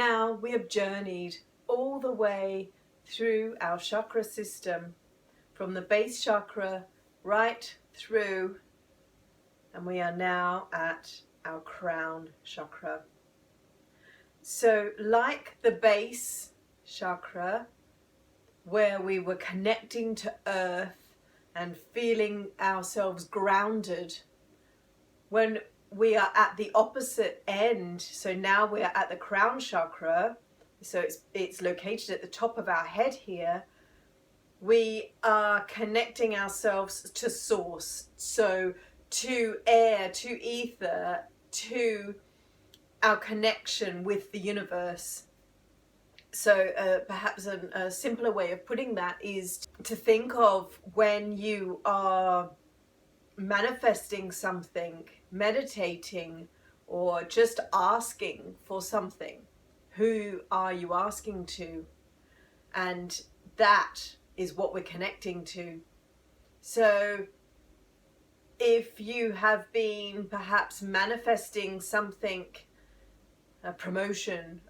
now we have journeyed all the way through our chakra system, from the base chakra right through, and we are now at our crown chakra. So like the base chakra, where we were connecting to earth and feeling ourselves grounded, when we are at the opposite end, so now we are at the crown chakra, so it's located at the top of our head here, we are connecting ourselves to source, so to air, to ether, to our connection with the universe. So perhaps a simpler way of putting that is to think of when you are manifesting something, meditating, or just asking for something. Who are you asking to? And that is what we're connecting to. So if you have been perhaps manifesting something, a promotion,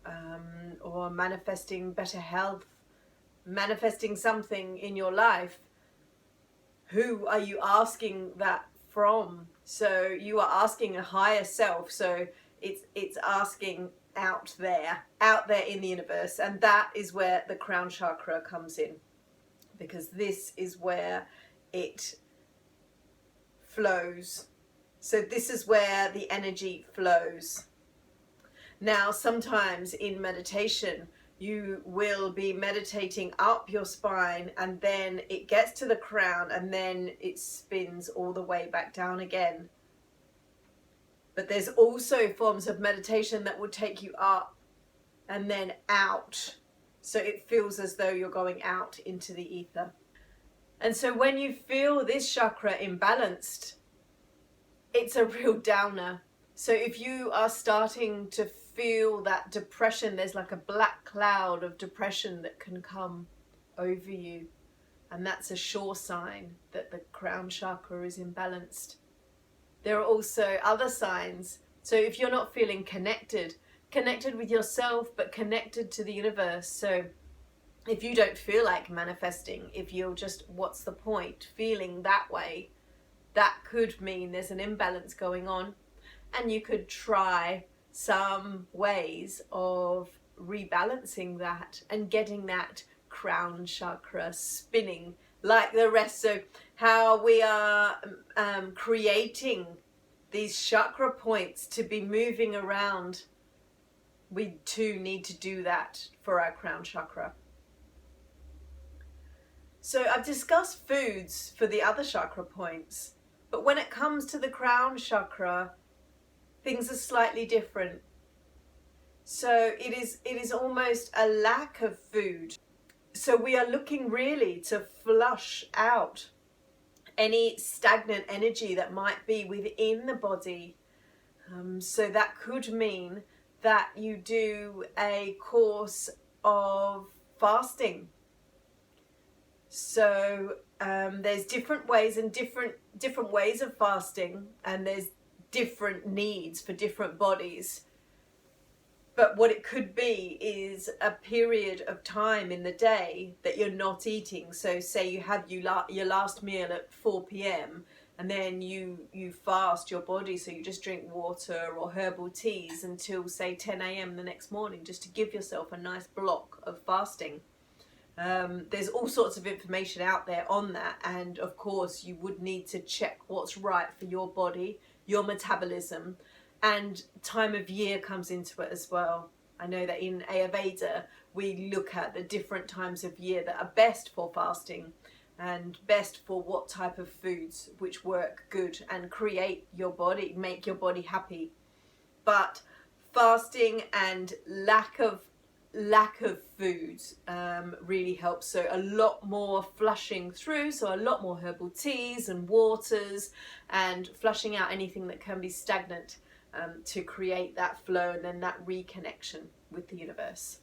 or manifesting better health, manifesting something in your life, who are you asking that from? So you are asking a higher self, so it's asking out there in the universe, and that is where the crown chakra comes in, because this is where it flows. So this is where the energy flows. Now, sometimes in meditation, you will be meditating up your spine, and then it gets to the crown, and then it spins all the way back down again. But there's also forms of meditation that will take you up and then out. So it feels as though you're going out into the ether. And so when you feel this chakra imbalanced, it's a real downer. So if you are starting to feel that depression, there's like a black cloud of depression that can come over you, and that's a sure sign that the crown chakra is imbalanced. There are also other signs. So if you're not feeling connected with yourself, but connected to the universe, so if you don't feel like manifesting, if you're just, what's the point, feeling that way, that could mean there's an imbalance going on. And you could try some ways of rebalancing that and getting that crown chakra spinning like the rest. So how we are creating these chakra points to be moving around, we too need to do that for our crown chakra. So I've discussed foods for the other chakra points, but when it comes to the crown chakra, things are slightly different. So it is almost a lack of food. So we are looking really to flush out any stagnant energy that might be within the body. So that could mean that you do a course of fasting. So there's different ways and different ways of fasting, and there's different needs for different bodies. But what it could be is a period of time in the day that you're not eating. So say you have your last meal at 4 p.m. and then you fast your body, so you just drink water or herbal teas until say 10 a.m. the next morning, just to give yourself a nice block of fasting. There's all sorts of information out there on that, and of course you would need to check what's right for your body, your metabolism, and time of year comes into it as well. I know that in Ayurveda we look at the different times of year that are best for fasting and best for what type of foods which work good and create your body, make your body happy. But fasting and lack of foods really helps. So a lot more flushing through, so a lot more herbal teas and waters, and flushing out anything that can be stagnant, to create that flow and then that reconnection with the universe.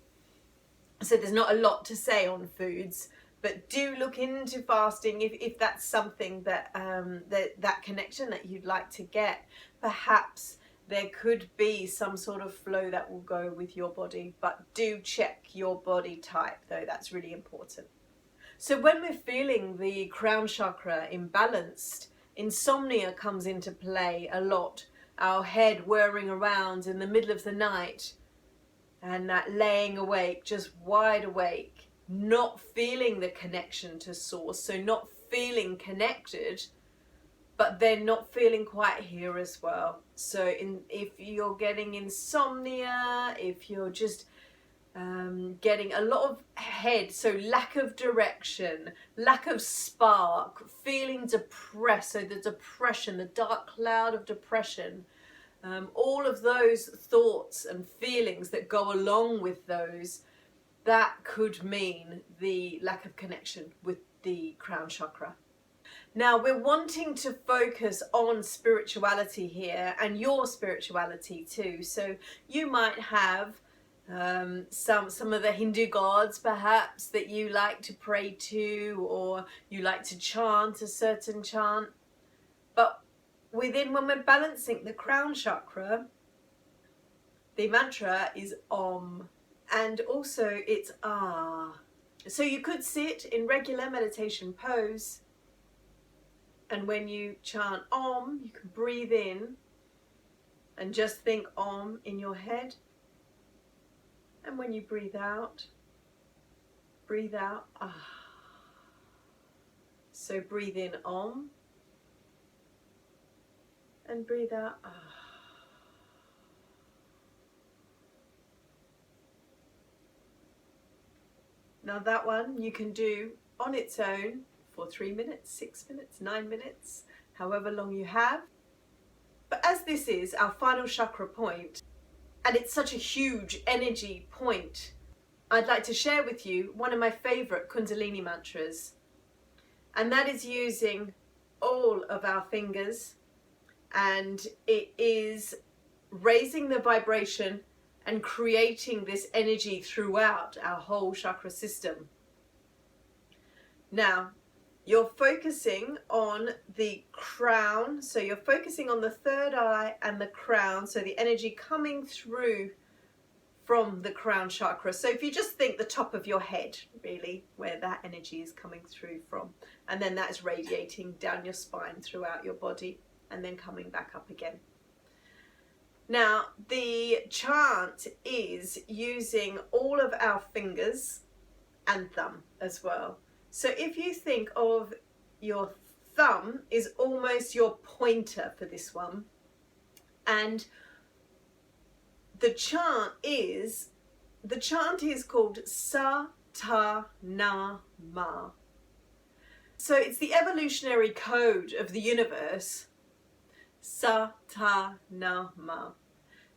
So there's not a lot to say on foods, but do look into fasting if that's something that that connection that you'd like to get. Perhaps there could be some sort of flow that will go with your body, but do check your body type though, that's really important. So when we're feeling the crown chakra imbalanced, insomnia comes into play a lot. Our head whirring around in the middle of the night, and that laying awake, just wide awake, not feeling the connection to source, so not feeling connected, but then not feeling quite here as well. So if you're getting insomnia, if you're just getting a lot of head, so lack of direction, lack of spark, feeling depressed, so the depression, the dark cloud of depression, all of those thoughts and feelings that go along with those, that could mean the lack of connection with the crown chakra. Now we're wanting to focus on spirituality here, and your spirituality too. So you might have some of the Hindu gods perhaps that you like to pray to, or you like to chant a certain chant. But when we're balancing the crown chakra, the mantra is Om, and also it's Ah. So you could sit in regular meditation pose, and when you chant Om, you can breathe in and just think Om in your head. And when you breathe out Ah. So breathe in Om and breathe out Ah. Now that one you can do on its own for 3 minutes, 6 minutes, 9 minutes, however long you have. But as this is our final chakra point, and it's such a huge energy point, I'd like to share with you one of my favorite Kundalini mantras. And that is using all of our fingers, and it is raising the vibration and creating this energy throughout our whole chakra system. Now, you're focusing on the crown, so you're focusing on the third eye and the crown, so the energy coming through from the crown chakra. So if you just think the top of your head, really, where that energy is coming through from, and then that is radiating down your spine throughout your body and then coming back up again. Now, the chant is using all of our fingers and thumb as well. So if you think of your thumb is almost your pointer for this one, and the chant is called Sa Ta Na Ma. So it's the evolutionary code of the universe, Sa Ta Na Ma.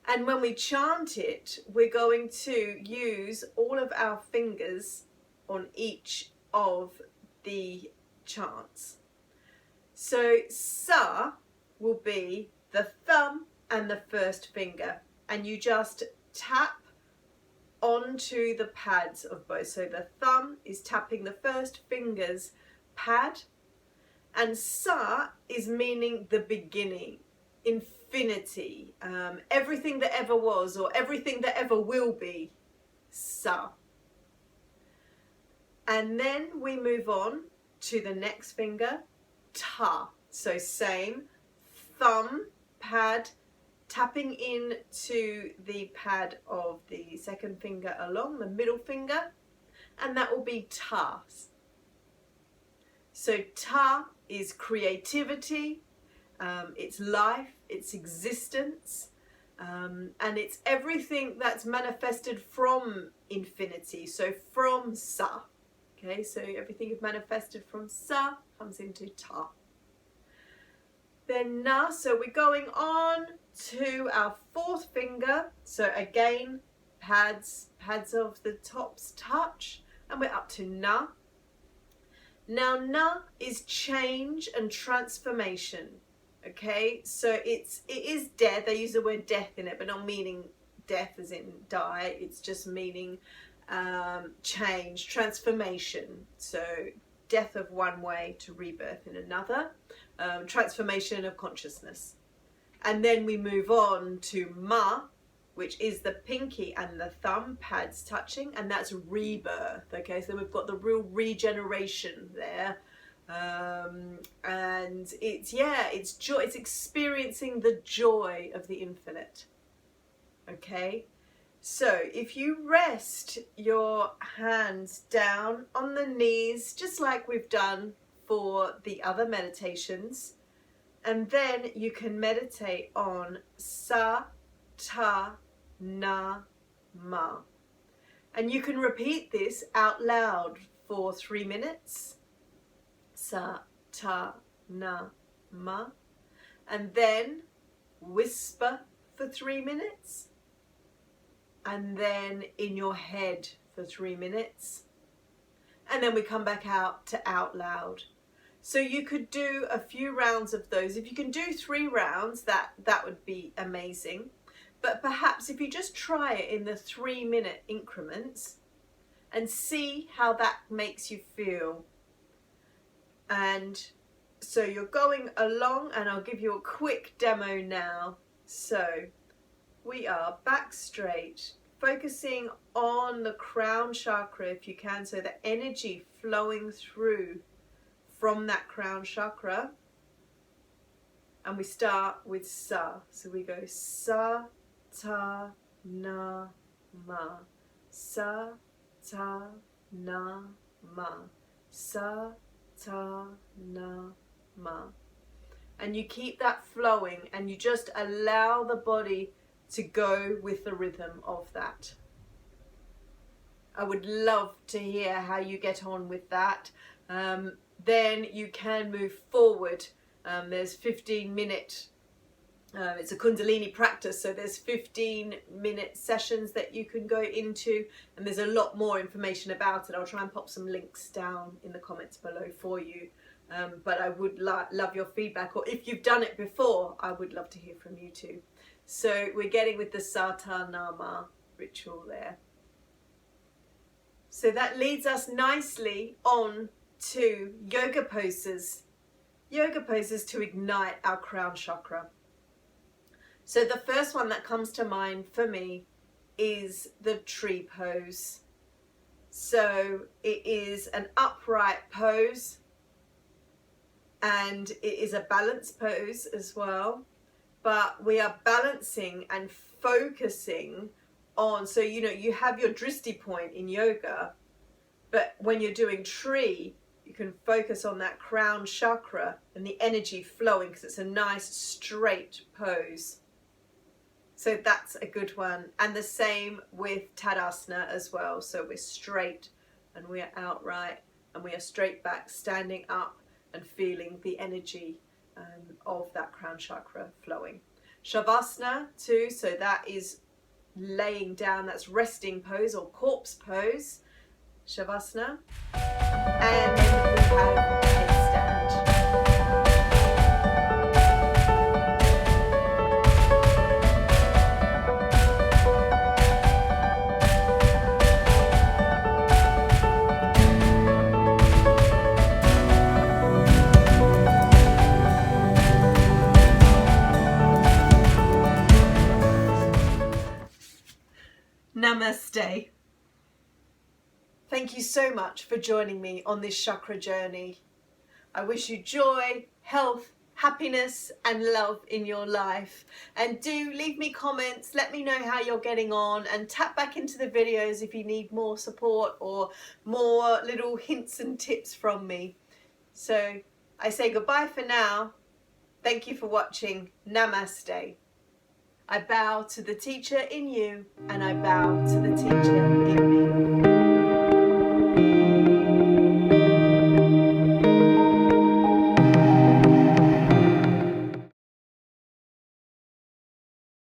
And when we chant it, we're going to use all of our fingers on each of the chants. So Sa will be the thumb and the first finger, and you just tap onto the pads of both. So the thumb is tapping the first finger's pad, and Sa is meaning the beginning, infinity, everything that ever was or everything that ever will be, Sa. And then we move on to the next finger, Ta. So same, thumb, pad, tapping into the pad of the second finger along the middle finger, and that will be Ta. So Ta is creativity, it's life, it's existence, and it's everything that's manifested from infinity, so from Sa. Okay, so everything you've manifested from Sa comes into Ta. Then Na, so we're going on to our fourth finger. So again, pads of the tops touch, and we're up to Na. Now Na is change and transformation. Okay, so it is death. They use the word death in it, but not meaning death as in die. It's just meaning change, transformation. So death of one way to rebirth in another, transformation of consciousness. And then we move on to Ma, which is the pinky and the thumb pads touching, and that's rebirth. Okay, so we've got the real regeneration there. And it's joy. It's experiencing the joy of the infinite. Okay, so if you rest your hands down on the knees, just like we've done for the other meditations, and then you can meditate on Sa, Ta, Na, Ma. And you can repeat this out loud for 3 minutes. Sa, Ta, Na, Ma. And then whisper for 3 minutes. And then in your head for 3 minutes. And then we come back out to out loud. So you could do a few rounds of those. If you can do 3 rounds, that would be amazing. But perhaps if you just try it in the 3-minute increments and see how that makes you feel. And so you're going along, and I'll give you a quick demo now. So we are back straight, focusing on the crown chakra if you can, so the energy flowing through from that crown chakra. And we start with Sa. So we go Sa, Ta, Na, Ma. Sa, Ta, Na, Ma. Sa, Ta, Na, Ma. And you keep that flowing, and you just allow the body to go with the rhythm of that. I would love to hear how you get on with that. Then you can move forward. There's 15-minute, it's a Kundalini practice, so there's 15-minute sessions that you can go into, and there's a lot more information about it. I'll try and pop some links down in the comments below for you. But I would love your feedback, or if you've done it before, I would love to hear from you too. So we're getting with the Sa, Ta, Na, Ma ritual there. So that leads us nicely on to yoga poses. Yoga poses to ignite our crown chakra. So the first one that comes to mind for me is the tree pose. So it is an upright pose, and it is a balance pose as well. But we are balancing and focusing on, so you have your drishti point in yoga, but when you're doing tree, you can focus on that crown chakra and the energy flowing, because it's a nice straight pose. So that's a good one. And the same with Tadasana as well. So we're straight and we are outright, and we are straight back, standing up and feeling the energy of that crown chakra flowing. Shavasana too, so that is laying down, that's resting pose or corpse pose, Shavasana. And then we have headstand. Namaste. Thank you so much for joining me on this chakra journey. I wish you joy, health, happiness and love in your life. And do leave me comments, let me know how you're getting on, and tap back into the videos if you need more support or more little hints and tips from me. So I say goodbye for now. Thank you for watching. Namaste. I bow to the teacher in you, and I bow to the teacher in me.